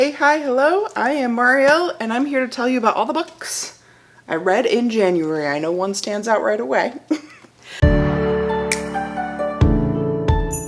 Hey, hi, hello, I am Mario, and I'm here to tell you about all the books I read in January. I know one stands out right away.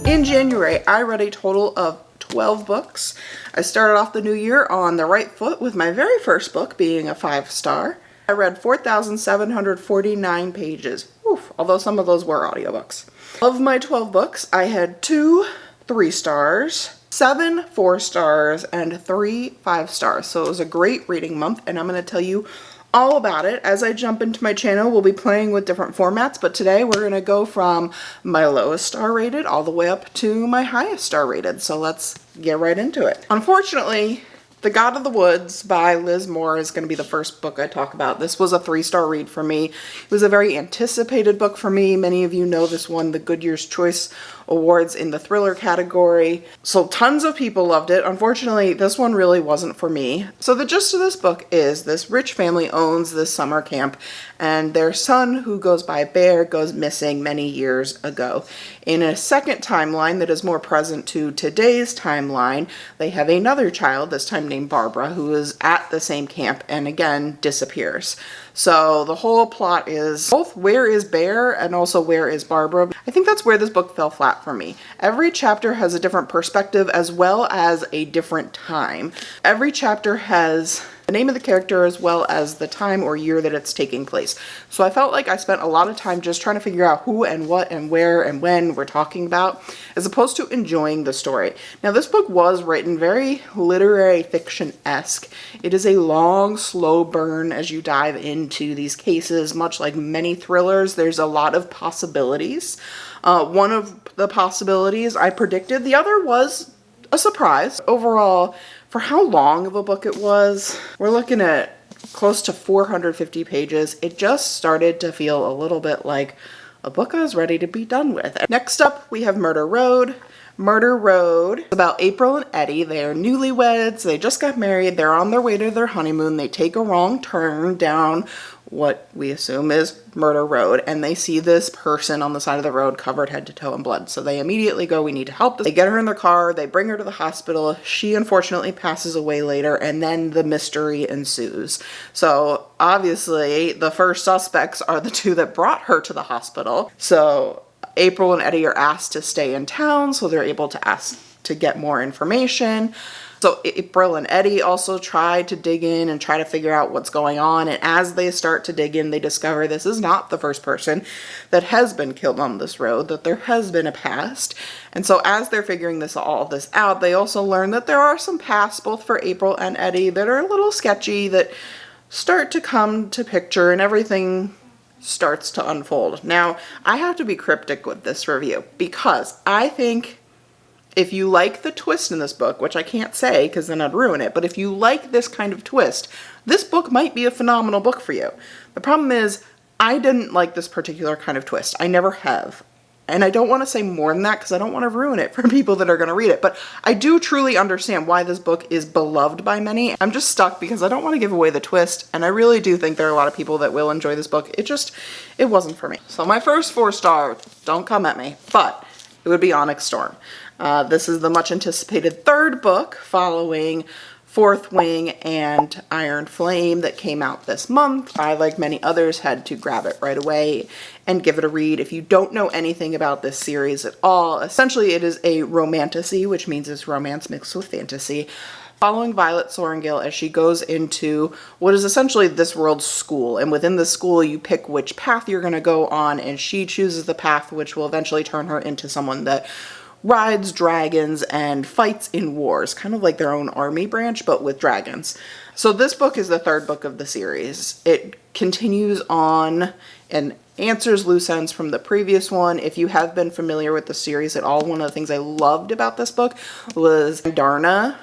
In January, I read a total of 12 books. I started off the new year on the right foot with my very first book being a 5-star. I read 4,749 pages, oof, although some of those were audiobooks. Of my 12 books, I had 2 3-stars, 7 4-stars, and 3 5-stars. So it was a great reading month, and I'm going to tell you all about it. As I jump into my channel, we'll be playing with different formats, but today we're going to go from my lowest star rated all the way up to my highest star rated. So let's get right into it. Unfortunately, The God of the Woods by Liz Moore is going to be the first book I talk about. This was a 3-star read for me. It was a very anticipated book for me. Many of you know this won the Goodyear's Choice Awards in the thriller category. So tons of people loved it. Unfortunately, this one really wasn't for me. So the gist of this book is this rich family owns this summer camp, and their son, who goes by Bear, goes missing many years ago. In a second timeline that is more present to today's timeline, they have another child, this time named Barbara, who is at the same camp and again disappears. So the whole plot is both where is Bear and also where is Barbara. I think that's where this book fell flat for me. Every chapter has a different perspective as well as a different time. Every chapter has the name of the character as well as the time or year that it's taking place. So I felt like I spent a lot of time just trying to figure out who and what and where and when we're talking about, as opposed to enjoying the story. Now, this book was written very literary fiction-esque. It is a long, slow burn as you dive into these cases. Much like many thrillers, there's a lot of possibilities. One of the possibilities I predicted, the other was a surprise. Overall, for how long of a book it was, we're looking at close to 450 pages. It just started to feel a little bit like a book I was ready to be done with. Next up, we have Murder Road. Murder Road is about April and Eddie. They are newlyweds. They just got married. They're on their way to their honeymoon. They take a wrong turn down what we assume is Murder Road, and they see this person on the side of the road covered head to toe in blood. So they immediately go, we need to help this. They get her in their car. They bring her to the hospital. She unfortunately passes away later, and then the mystery ensues. So obviously the first suspects are the 2 that brought her to the hospital. So April and Eddie are asked to stay in town, so they're able to ask to get more information. So April and Eddie also try to dig in and try to figure out what's going on. And as they start to dig in, they discover this is not the first person that has been killed on this road, that there has been a past. And so as they're figuring all this out, they also learn that there are some pasts, both for April and Eddie, that are a little sketchy, that start to come to picture, and everything starts to unfold. Now, I have to be cryptic with this review because I think if you like the twist in this book, which I can't say because then I'd ruin it, but if you like this kind of twist, this book might be a phenomenal book for you. The problem is, I didn't like this particular kind of twist. I never have. And I don't want to say more than that because I don't want to ruin it for people that are going to read it. But I do truly understand why this book is beloved by many. I'm just stuck because I don't want to give away the twist. And I really do think there are a lot of people that will enjoy this book. It wasn't for me. So my first 4-star, don't come at me, but it would be Onyx Storm. This is the much anticipated 3rd book following Fourth Wing and Iron Flame that came out this month. I, like many others, had to grab it right away and give it a read. If you don't know anything about this series at all, essentially it is a romantasy, which means it's romance mixed with fantasy, following Violet Sorrengail as she goes into what is essentially this world's school. And within the school, you pick which path you're going to go on, and she chooses the path which will eventually turn her into someone that rides dragons and fights in wars, kind of like their own army branch, but with dragons. So this book is the 3rd book of the series. It continues on and answers loose ends from the previous one. If you have been familiar with the series at all, one of the things I loved about this book was Darna,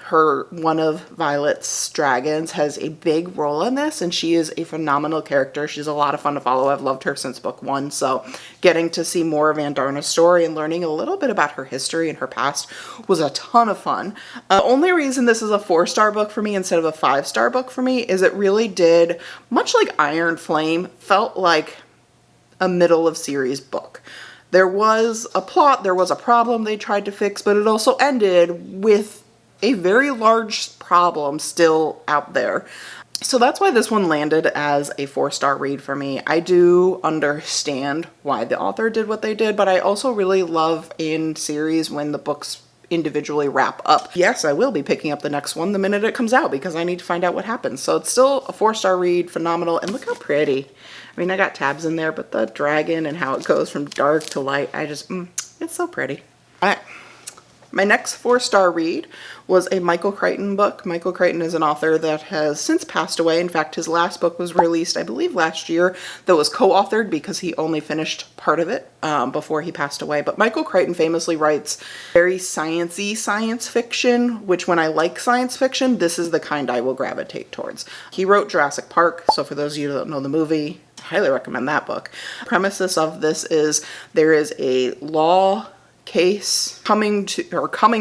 one of Violet's dragons, has a big role in this, and she is a phenomenal character. She's a lot of fun to follow. I've loved her since book 1, so getting to see more of Darna's story and learning a little bit about her history and her past was a ton of fun. Only reason this is a 4-star book for me instead of a 5-star book for me is it really did, much like Iron Flame, felt like a middle of series book. There was a plot, there was a problem they tried to fix, but it also ended with a very large problem still out there. So that's why this one landed as a 4-star read for me. I do understand why the author did what they did, but I also really love in series when the books individually wrap up. Yes, I will be picking up the next one the minute it comes out because I need to find out what happens. So it's still a 4-star read, phenomenal, and look how pretty. I mean, I got tabs in there, but the dragon and how it goes from dark to light, it's so pretty. All right. My next 4-star read was a Michael Crichton book. Michael Crichton is an author that has since passed away. In fact, his last book was released, I believe, last year, that was co-authored because he only finished part of it before he passed away. But Michael Crichton famously writes very sciencey science fiction, which when I like science fiction, this is the kind I will gravitate towards. He wrote Jurassic Park, so for those of you that don't know the movie, I highly recommend that book. The premises of this is there is a law case coming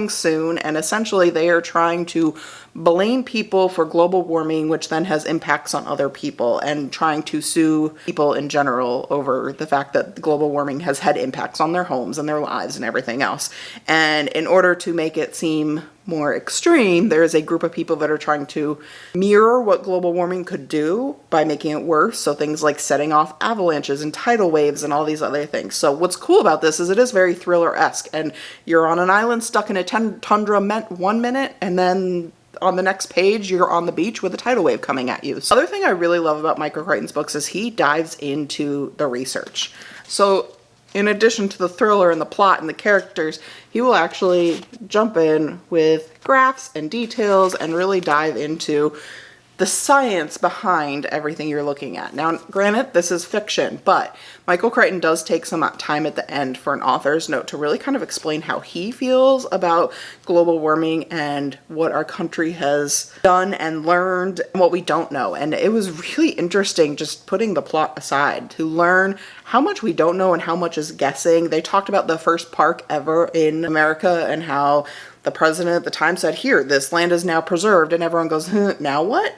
soon, and essentially they are trying to blame people for global warming, which then has impacts on other people, and trying to sue people in general over the fact that global warming has had impacts on their homes and their lives and everything else. And in order to make it seem more extreme, there is a group of people that are trying to mirror what global warming could do by making it worse. So things like setting off avalanches and tidal waves and all these other things. So what's cool about this is it is very thriller-esque, and you're on an island stuck in a tundra 1 minute, and then on the next page, you're on the beach with a tidal wave coming at you. So the other thing I really love about Michael Crichton's books is he dives into the research. So in addition to the thriller and the plot and the characters, he will actually jump in with graphs and details and really dive into the science behind everything you're looking at. Now, granted, this is fiction, but Michael Crichton does take some time at the end for an author's note to really kind of explain how he feels about global warming and what our country has done and learned and what we don't know. And it was really interesting, just putting the plot aside, to learn how much we don't know and how much is guessing. They talked about the first park ever in America and how the president at the time said, here, this land is now preserved, and everyone goes, now what?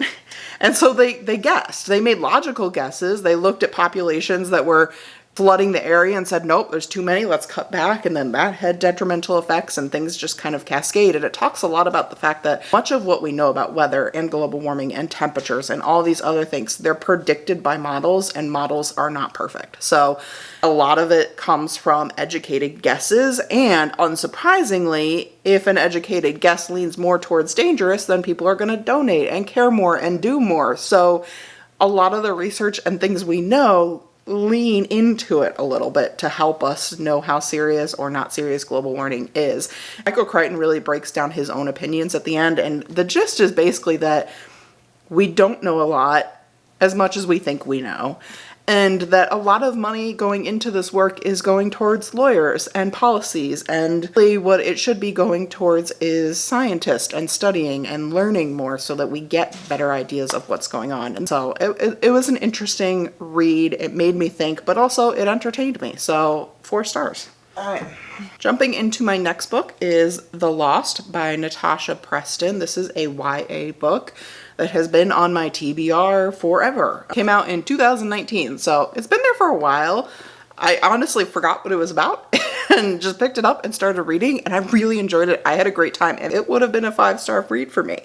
And so they guessed. They made logical guesses. They looked at populations that were flooding the area and said, nope, there's too many, let's cut back. And then that had detrimental effects and things just kind of cascaded. It talks a lot about the fact that much of what we know about weather and global warming and temperatures and all these other things, they're predicted by models, and models are not perfect. So a lot of it comes from educated guesses, and unsurprisingly, if an educated guess leans more towards dangerous, then people are going to donate and care more and do more. So a lot of the research and things we know lean into it a little bit to help us know how serious or not serious global warming is. Michael Crichton really breaks down his own opinions at the end, and the gist is basically that we don't know a lot as much as we think we know, and that a lot of money going into this work is going towards lawyers and policies, and really what it should be going towards is scientists and studying and learning more so that we get better ideas of what's going on. And so it was an interesting read. It made me think, but also it entertained me. So 4 stars. All right. Jumping into my next book is The Lost by Natasha Preston. This is a YA book that has been on my TBR forever. It came out in 2019, so it's been there for a while. I honestly forgot what it was about and just picked it up and started reading, and I really enjoyed it. I had a great time, and it would have been a 5-star read for me.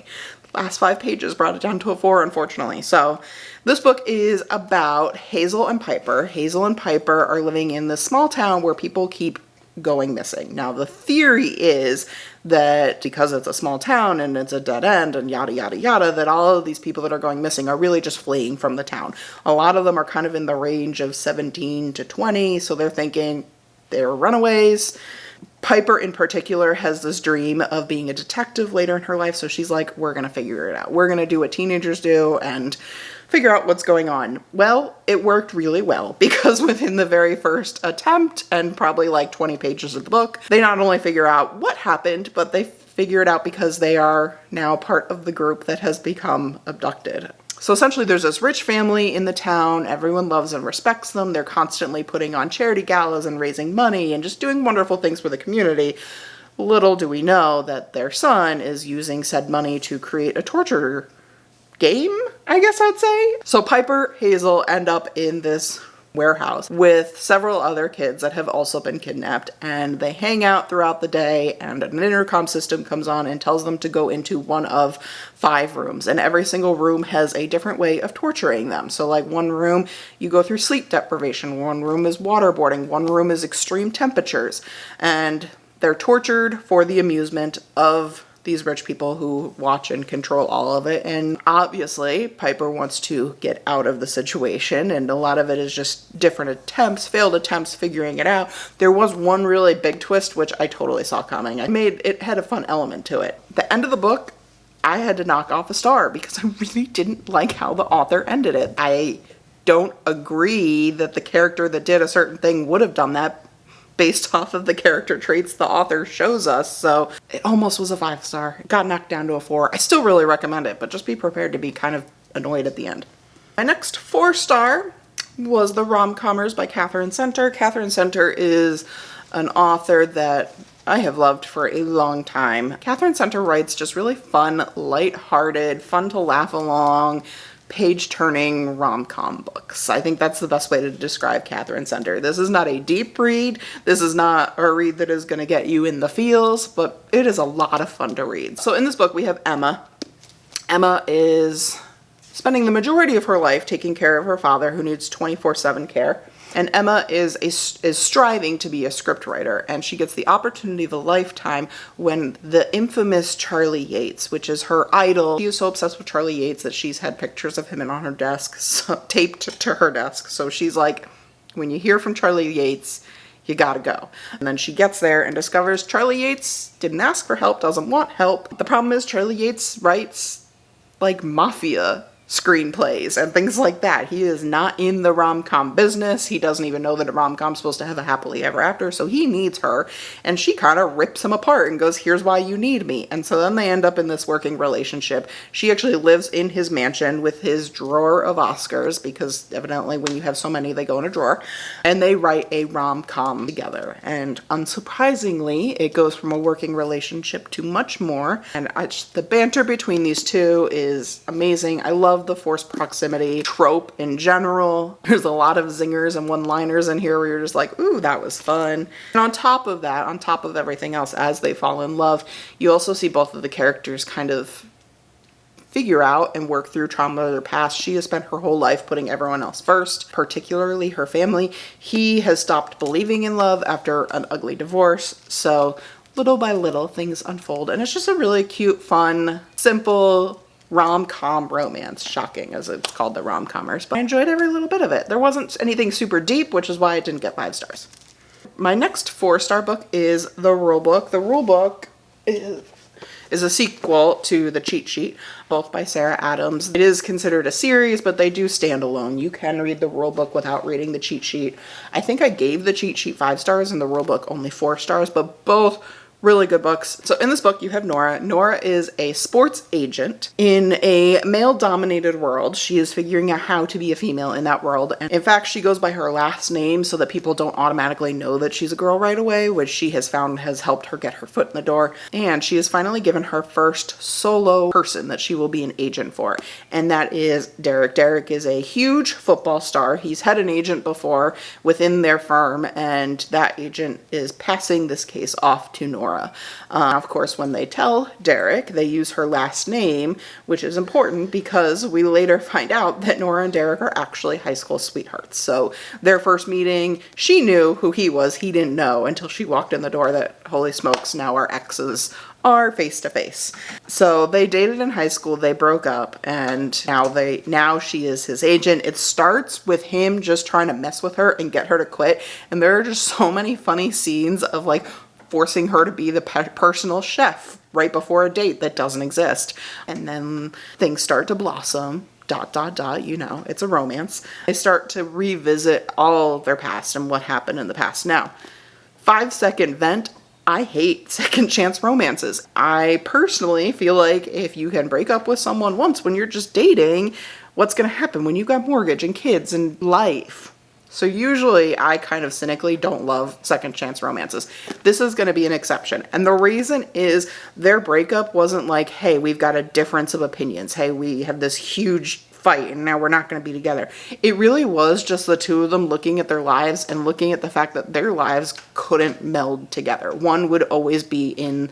The last 5 pages brought it down to a 4, unfortunately. So this book is about Hazel and Piper. Hazel and Piper are living in this small town where people keep going missing. Now, the theory is that because it's a small town and it's a dead end and yada, yada, yada, that all of these people that are going missing are really just fleeing from the town. A lot of them are kind of in the range of 17 to 20, so they're thinking they're runaways. Piper in particular has this dream of being a detective later in her life, so she's like, we're going to figure it out. We're going to do what teenagers do and figure out what's going on. Well, it worked really well, because within the very first attempt and probably like 20 pages of the book, they not only figure out what happened, but they figure it out because they are now part of the group that has become abducted. So essentially there's this rich family in the town, everyone loves and respects them, they're constantly putting on charity galas and raising money and just doing wonderful things for the community. Little do we know that their son is using said money to create a torture game, I guess I'd say. So Piper, Hazel end up in this warehouse with several other kids that have also been kidnapped, and they hang out throughout the day, and an intercom system comes on and tells them to go into one of 5 rooms, and every single room has a different way of torturing them. So like one room you go through sleep deprivation, one room is waterboarding, one room is extreme temperatures, and they're tortured for the amusement of these rich people who watch and control all of it. And obviously Piper wants to get out of the situation, and a lot of it is just different attempts, failed attempts, figuring it out. There was one really big twist which I totally saw coming. It had a fun element to it. The end of the book, I had to knock off a star because I really didn't like how the author ended it. I don't agree that the character that did a certain thing would have done that based off of the character traits the author shows us. So it almost was a 5-star. It got knocked down to a 4. I still really recommend it, but just be prepared to be kind of annoyed at the end. My next 4-star was The Rom-Commers by Catherine Center. Catherine Center is an author that I have loved for a long time. Catherine Center writes just really fun, light-hearted, fun to laugh along, page-turning rom-com books. I think that's the best way to describe Catherine Center. This is not a deep read. This is not a read that is going to get you in the feels, but it is a lot of fun to read. So in this book we have Emma. Emma is spending the majority of her life taking care of her father, who needs 24/7 care. And Emma is striving to be a scriptwriter, and she gets the opportunity of a lifetime when the infamous Charlie Yates, which is her idol, she is so obsessed with Charlie Yates that she's had pictures of him on her desk, taped to her desk. So she's like, when you hear from Charlie Yates, you gotta go. And then she gets there and discovers Charlie Yates didn't ask for help, doesn't want help. The problem is Charlie Yates writes like mafia screenplays and things like that. He is not in the rom-com business. He doesn't even know that a rom-com's supposed to have a happily ever after, so he needs her, and she kind of rips him apart and goes, here's why you need me. And so then they end up in this working relationship. She actually lives in his mansion with his drawer of Oscars, because evidently when you have so many, they go in a drawer, and they write a rom-com together. And unsurprisingly, it goes from a working relationship to much more, and the banter between these two is amazing. I love the forced proximity trope in general. There's a lot of zingers and one-liners in here where you're just like, ooh, that was fun. And on top of that, on top of everything else, as they fall in love, you also see both of the characters kind of figure out and work through trauma of their past. She has spent her whole life putting everyone else first, particularly her family. He has stopped believing in love after an ugly divorce. So little by little, things unfold. And it's just a really cute, fun, simple rom-com romance. Shocking as it's called, The Rom-Commers, but I enjoyed every little bit of it. There wasn't anything super deep, which is why it didn't get 5 stars. My next 4-star book is The Rule Book. The Rule Book is a sequel to The Cheat Sheet, both by Sarah Adams. It is considered a series, but they do stand alone. You can read The Rule Book without reading The Cheat Sheet. I think I gave The Cheat Sheet 5 stars and The Rule Book only 4 stars, but both really good books. So in this book, you have Nora. Nora is a sports agent in a male-dominated world. She is figuring out how to be a female in that world. And in fact, she goes by her last name so that people don't automatically know that she's a girl right away, which she has found has helped her get her foot in the door. And she has finally given her first solo person that she will be an agent for. And that is Derek. Derek is a huge football star. He's had an agent before within their firm, and that agent is passing this case off to Nora. Of course, when they tell Derek, they use her last name, which is important because we later find out that Nora and Derek are actually high school sweethearts. So their first meeting, she knew who he was. He didn't know until she walked in the door that, holy smokes, now our exes are face to face. So they dated in high school, they broke up, and now she is his agent. It starts with him just trying to mess with her and get her to quit, and there are just so many funny scenes of like forcing her to be the personal chef right before a date that doesn't exist. And then things start to blossom, ... you know, it's a romance. They start to revisit all of their past and what happened in the past. Now, 5-second vent, I hate second chance romances. I personally feel like if you can break up with someone once when you're just dating, what's going to happen when you've got mortgage and kids and life? So usually I kind of cynically don't love second chance romances. This is going to be an exception. And the reason is their breakup wasn't like, hey, we've got a difference of opinions. Hey, we have this huge fight and now we're not going to be together. It really was just the two of them looking at their lives and looking at the fact that their lives couldn't meld together. One would always be in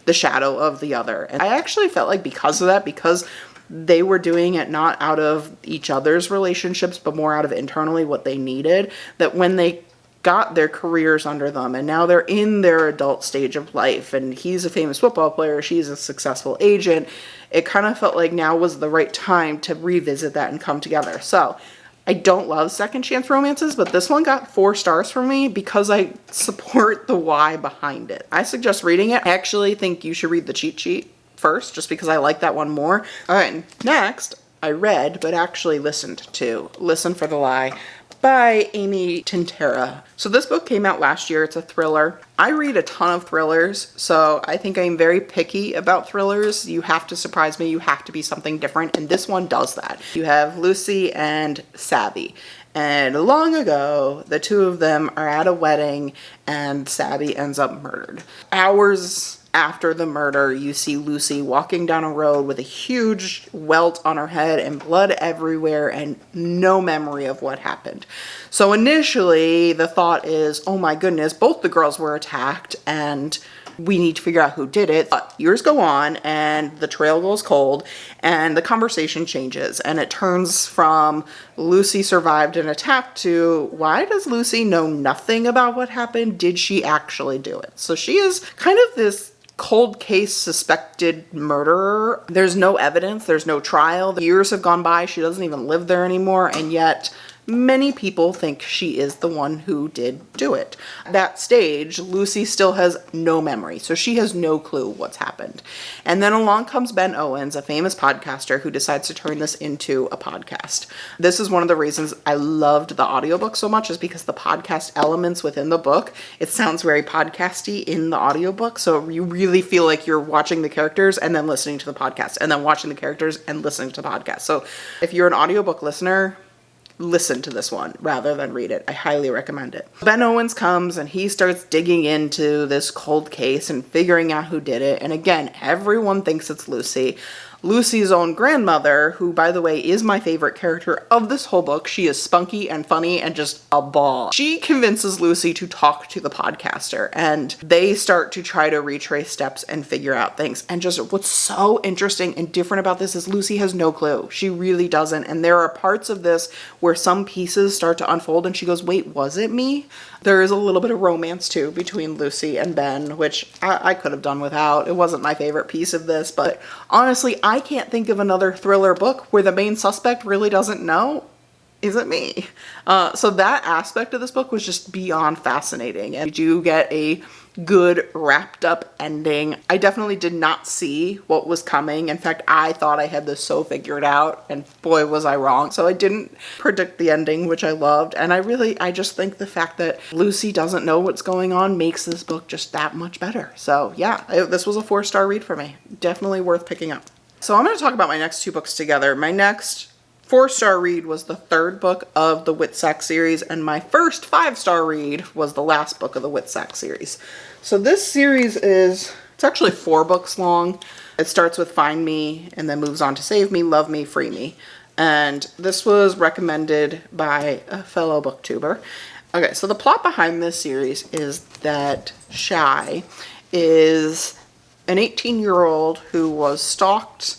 the shadow of the other. And I actually felt like because of that, because they were doing it not out of each other's relationships, but more out of internally what they needed, that when they got their careers under them and now they're in their adult stage of life and he's a famous football player, she's a successful agent, it kind of felt like now was the right time to revisit that and come together. So I don't love second chance romances, but this one got 4 stars from me because I support the why behind it. I suggest reading it. I actually think you should read the cheat sheet first just because I like that one more. All right, next I read but actually listened to Listen for the Lie by Amy Tintera. So this book came out last year. It's a thriller. I read a ton of thrillers, so I think I'm very picky about thrillers. You have to surprise me. You have to be something different, and this one does that. You have Lucy and Savvy. And long ago, the two of them are at a wedding and Savvy ends up murdered. Hours after the murder, you see Lucy walking down a road with a huge welt on her head and blood everywhere and no memory of what happened. So initially, the thought is, oh my goodness, both the girls were attacked and we need to figure out who did it. But years go on and the trail goes cold and the conversation changes and it turns from Lucy survived an attack to why does Lucy know nothing about what happened? Did she actually do it? So she is kind of this cold case suspected murderer. There's no evidence, there's no trial. The years have gone by, she doesn't even live there anymore, and yet many people think she is the one who did do it. At that stage, Lucy still has no memory, so she has no clue what's happened. And then along comes Ben Owens, a famous podcaster who decides to turn this into a podcast. This is one of the reasons I loved the audiobook so much, is because the podcast elements within the book, it sounds very podcasty in the audiobook, so you really feel like you're watching the characters and then listening to the podcast, and then watching the characters and listening to the podcast. So if you're an audiobook listener, listen to this one rather than read it. I highly recommend it. Ben Owens comes and he starts digging into this cold case and figuring out who did it. And again, everyone thinks it's Lucy. Lucy's own grandmother, who by the way is my favorite character of this whole book. She is spunky and funny and just a ball. She convinces Lucy to talk to the podcaster and they start to try to retrace steps and figure out things. And just what's so interesting and different about this is Lucy has no clue. She really doesn't. And there are parts of this where some pieces start to unfold and she goes, wait, was it me? There is a little bit of romance too between Lucy and Ben, which I could have done without. It wasn't my favorite piece of this, but honestly, I can't think of another thriller book where the main suspect really doesn't know, is it me? So that aspect of this book was just beyond fascinating. And you do get a good wrapped up ending. I definitely did not see what was coming. In fact, I thought I had this so figured out and boy was I wrong. So I didn't predict the ending, which I loved. And I just think the fact that Lucy doesn't know what's going on makes this book just that much better. So yeah, this was a 4-star read for me. Definitely worth picking up. So I'm going to talk about my next 2 books together. My next 4-star read was the 3rd book of the Whitsack series, and my first 5-star read was the last book of the Whitsack series. So this series it's actually 4 books long. It starts with Find Me, and then moves on to Save Me, Love Me, Free Me. And this was recommended by a fellow booktuber. Okay, so the plot behind this series is that Shy is an 18-year-old who was stalked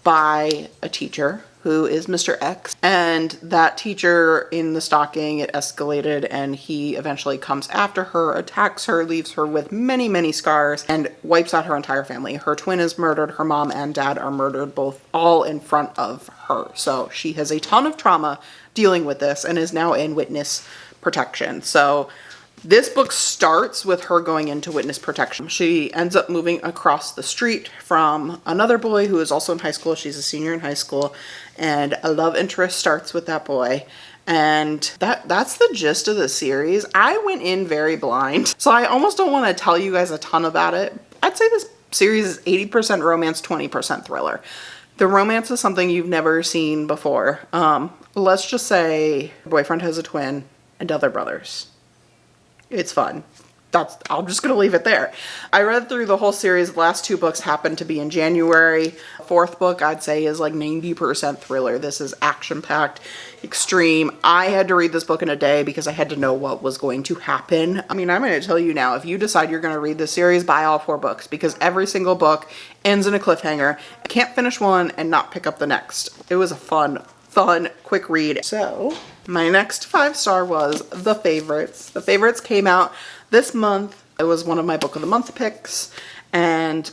by a teacher who is Mr. X, and that teacher, in the stalking, it escalated and he eventually comes after her, attacks her, leaves her with many, many scars, and wipes out her entire family. Her twin is murdered, her mom and dad are murdered, all in front of her. So she has a ton of trauma dealing with this and is now in witness protection. So this book starts with her going into witness protection. She ends up moving across the street from another boy who is also in high school. She's a senior in high school, and a love interest starts with that boy. And that's the gist of the series. I went in very blind, so I almost don't want to tell you guys a ton about it. I'd say this series is 80% romance, 20% thriller. The romance is something you've never seen before. Let's just say her boyfriend has a twin and other brothers. It's fun. I'm just gonna leave it there. I read through the whole series. The last 2 books happened to be in January. 4th book I'd say is like 90% thriller. This is action-packed, extreme. I had to read this book in a day because I had to know what was going to happen. I mean, I'm going to tell you now, if you decide you're going to read this series, buy all 4 books, because every single book ends in a cliffhanger. I can't finish one and not pick up the next. It was a fun, quick read. So my next 5-star was The Favorites. The Favorites came out this month. It was one of my book of the month picks, and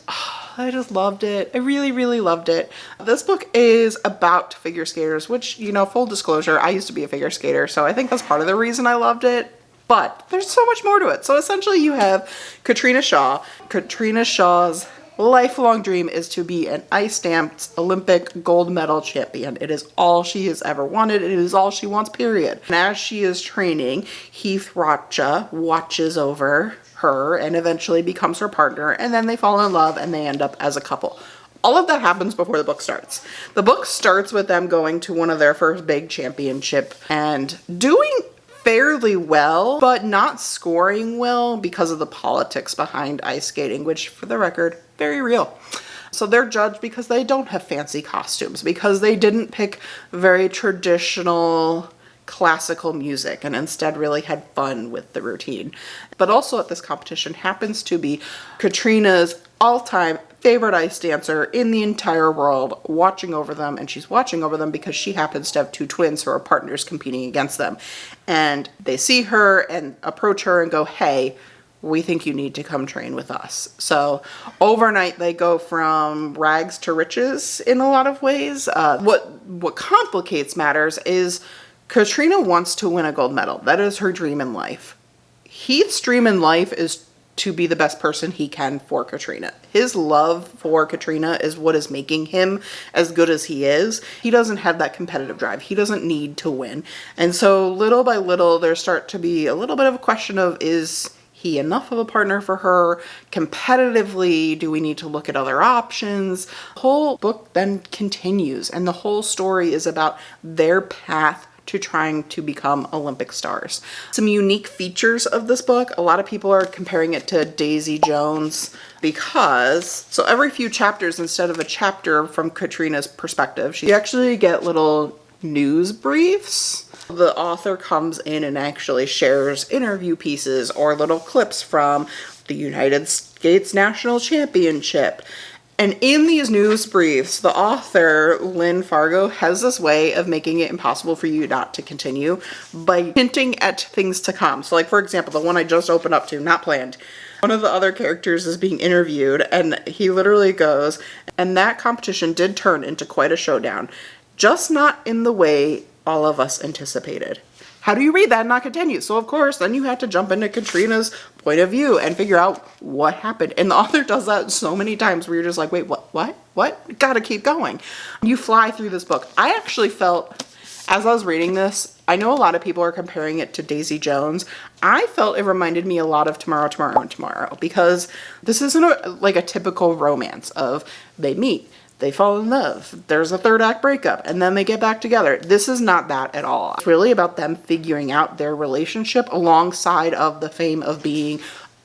I just loved it. I really, really loved it. This book is about figure skaters, which, you know, full disclosure, I used to be a figure skater, so I think that's part of the reason I loved it. But there's so much more to it. So essentially you have Katrina Shaw. Katrina Shaw's lifelong dream is to be an ice danced Olympic gold medal champion. It is all she has ever wanted. It is all she wants, period. And as she is training, Heath Racha watches over her and eventually becomes her partner, and then they fall in love and they end up as a couple. All of that happens before the book starts. The book starts with them going to one of their first big championship and doing fairly well, but not scoring well because of the politics behind ice skating, which, for the record, very real. So they're judged because they don't have fancy costumes, because they didn't pick very traditional classical music and instead really had fun with the routine. But also at this competition happens to be Katrina's all-time favorite ice dancer in the entire world watching over them, and she's watching over them because she happens to have 2 twins who are partners competing against them. And they see her and approach her and go, hey, we think you need to come train with us. So overnight they go from rags to riches in a lot of ways. What complicates matters is Katrina wants to win a gold medal. That is her dream in life. Heath's dream in life is to be the best person he can for Katrina. His love for Katrina is what is making him as good as he is. He doesn't have that competitive drive. He doesn't need to win. And so little by little, there start to be a little bit of a question of, is he enough of a partner for her? Competitively, do we need to look at other options? The whole book then continues, and the whole story is about their path to trying to become Olympic stars. Some unique features of this book. A lot of people are comparing it to Daisy Jones because, so every few chapters, instead of a chapter from Katrina's perspective, you actually get little news briefs. The author comes in and actually shares interview pieces or little clips from the United States National Championship. And in these news briefs, the author, Lynn Fargo, has this way of making it impossible for you not to continue by hinting at things to come. So like, for example, the one I just opened up to, not planned. One of the other characters is being interviewed, and he literally goes, and that competition did turn into quite a showdown, just not in the way all of us anticipated. How do you read that and not continue? So of course, then you have to jump into Katrina's point of view and figure out what happened. And the author does that so many times where you're just like, wait, what? Gotta keep going. You fly through this book. I actually felt, as I was reading this, I know a lot of people are comparing it to Daisy Jones. I felt it reminded me a lot of Tomorrow, because this isn't like a typical romance of they meet, they fall in love, there's a 3rd act breakup, and then they get back together. This is not that at all. It's really about them figuring out their relationship alongside of the fame of being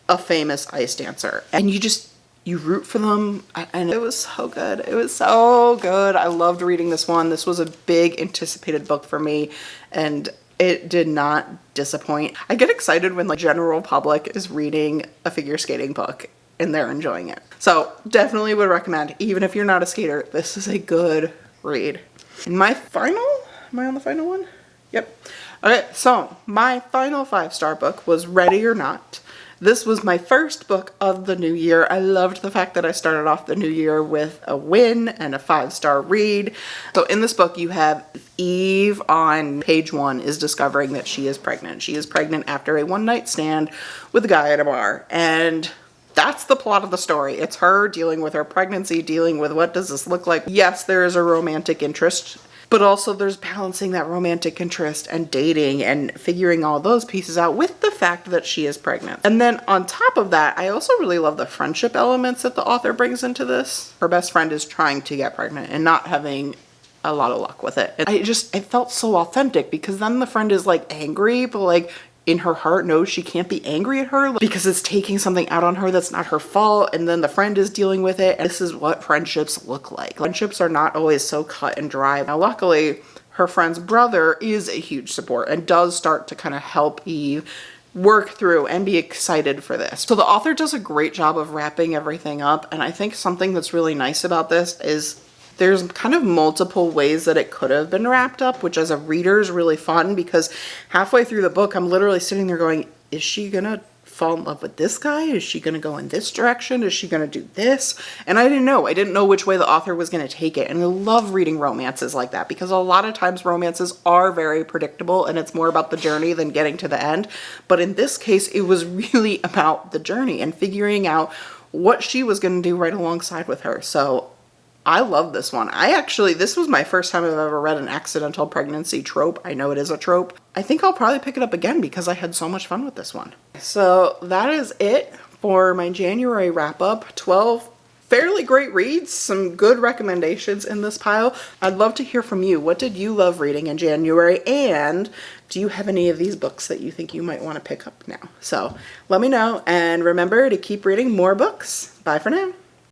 a famous ice dancer. And you root for them, and it was so good. It was so good. I loved reading this one. This was a big anticipated book for me, and it did not disappoint. I get excited when the general public is reading a figure skating book and they're enjoying it. So definitely would recommend, even if you're not a skater, this is a good read. And my final, am I on the final one? Yep. Okay, so my final 5-star book was Ready or Not. This was my first book of the new year. I loved the fact that I started off the new year with a win and a 5-star read. So in this book, you have Eve on page 1 is discovering that she is pregnant. She is pregnant after a one-night stand with a guy at a bar. And that's the plot of the story. It's her dealing with her pregnancy, dealing with what does this look like. Yes, there is a romantic interest, but also there's balancing that romantic interest and dating and figuring all those pieces out with the fact that she is pregnant. And then on top of that, I also really love the friendship elements that the author brings into this. Her best friend is trying to get pregnant and not having a lot of luck with it. And it felt so authentic, because then the friend is like angry, but like, in her heart knows she can't be angry at her because it's taking something out on her that's not her fault, and then the friend is dealing with it. And this is what friendships look like. Friendships are not always so cut and dry. Now, luckily, her friend's brother is a huge support and does start to kind of help Eve work through and be excited for this. So the author does a great job of wrapping everything up, and I think something that's really nice about this is there's kind of multiple ways that it could have been wrapped up, which as a reader is really fun, because halfway through the book, I'm literally sitting there going, is she gonna fall in love with this guy? Is she gonna go in this direction? Is she gonna do this? And I didn't know. I didn't know which way the author was gonna take it. And I love reading romances like that, because a lot of times romances are very predictable and it's more about the journey than getting to the end. But in this case, it was really about the journey and figuring out what she was gonna do right alongside with her. So I love this one. This was my first time I've ever read an accidental pregnancy trope. I know it is a trope. I think I'll probably pick it up again because I had so much fun with this one. So that is it for my January wrap up. 12 fairly great reads, some good recommendations in this pile. I'd love to hear from you. What did you love reading in January? And do you have any of these books that you think you might want to pick up now? So let me know, and remember to keep reading more books. Bye for now.